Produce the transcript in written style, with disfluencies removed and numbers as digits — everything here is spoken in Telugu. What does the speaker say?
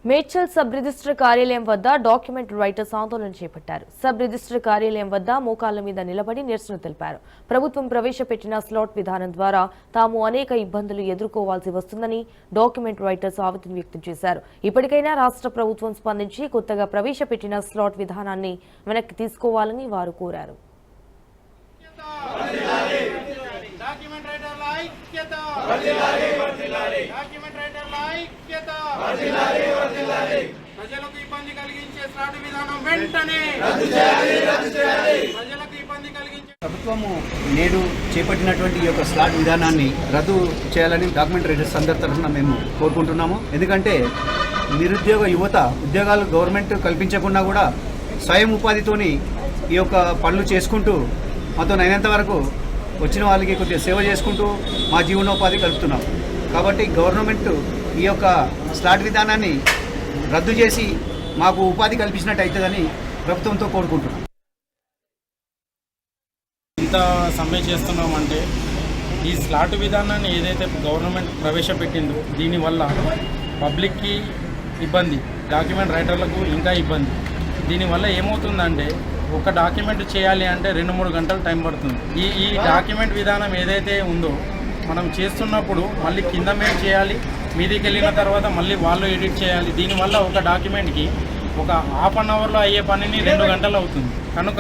మేడ్చల్ సబ్ రిజిస్టర్ కార్యాలయం వద్ద డాక్యుమెంట్ రైటర్స్ ఆందోళన చేపట్టారు. సబ్ రిజిస్టర్ కార్యాలయం వద్ద మోకాళ్ల మీద నిలబడి నిరసన తెలిపారు. ప్రభుత్వం ప్రవేశపెట్టిన స్లాట్ విధానం ద్వారా తాము అనేక ఇబ్బందులు ఎదుర్కోవాల్సి వస్తుందని డాక్యుమెంట్ రైటర్స్ ఆవేదన వ్యక్తం చేశారు. ఇప్పటికైనా రాష్ట్ర ప్రభుత్వం స్పందించి కొత్తగా ప్రవేశపెట్టిన స్లాట్ విధానాన్ని వెనక్కి తీసుకోవాలని వారు కోరారు. ప్రజలకు ఇబ్బంది కలిగించే స్లాట్ విధానం వెంటనే ప్రజలకు ఇబ్బంది కలిగించే ప్రభుత్వము నేడు చేపట్టినటువంటి ఈ యొక్క స్లాట్ విధానాన్ని రద్దు చేయాలని డాక్యుమెంట్ రైటర్స్ అందరి తరఫున మేము కోరుకుంటున్నాము. ఎందుకంటే నిరుద్యోగ యువత ఉద్యోగాలు గవర్నమెంట్ కల్పించకుండా కూడా స్వయం ఉపాధితోని ఈ యొక్క పనులు చేసుకుంటూ మాతో అయినంత వరకు వచ్చిన వాళ్ళకి కొద్దిగా సేవ చేసుకుంటూ మా జీవనోపాధి కలుపుతున్నాం. కాబట్టి గవర్నమెంట్ ఈ యొక్క స్లాట్ విధానాన్ని రద్దు చేసి మాకు ఉపాధి కల్పించినట్టు అవుతుందని ప్రభుత్వంతో కోరుకుంటున్నాం. ఇంత సమ్మె చేస్తున్నామంటే ఈ స్లాట్ విధానాన్ని ఏదైతే గవర్నమెంట్ ప్రవేశపెట్టిందో దీనివల్ల పబ్లిక్కి ఇబ్బంది, డాక్యుమెంట్ రైటర్లకు ఇంకా ఇబ్బంది. దీనివల్ల ఏమవుతుందంటే ఒక డాక్యుమెంట్ చేయాలి అంటే 2-3 గంటలు టైం పడుతుంది. ఈ డాక్యుమెంట్ విధానం ఏదైతే ఉందో మనం చేస్తున్నప్పుడు మళ్ళీ కింద మేము చేయాలి, మీదికి వెళ్ళిన తర్వాత మళ్ళీ వాళ్ళు ఎడిట్ చేయాలి. దీనివల్ల ఒక డాక్యుమెంట్కి ఒక హాఫ్ అన్ అవర్లో అయ్యే పనిని 2 గంటలు అవుతుంది. కనుక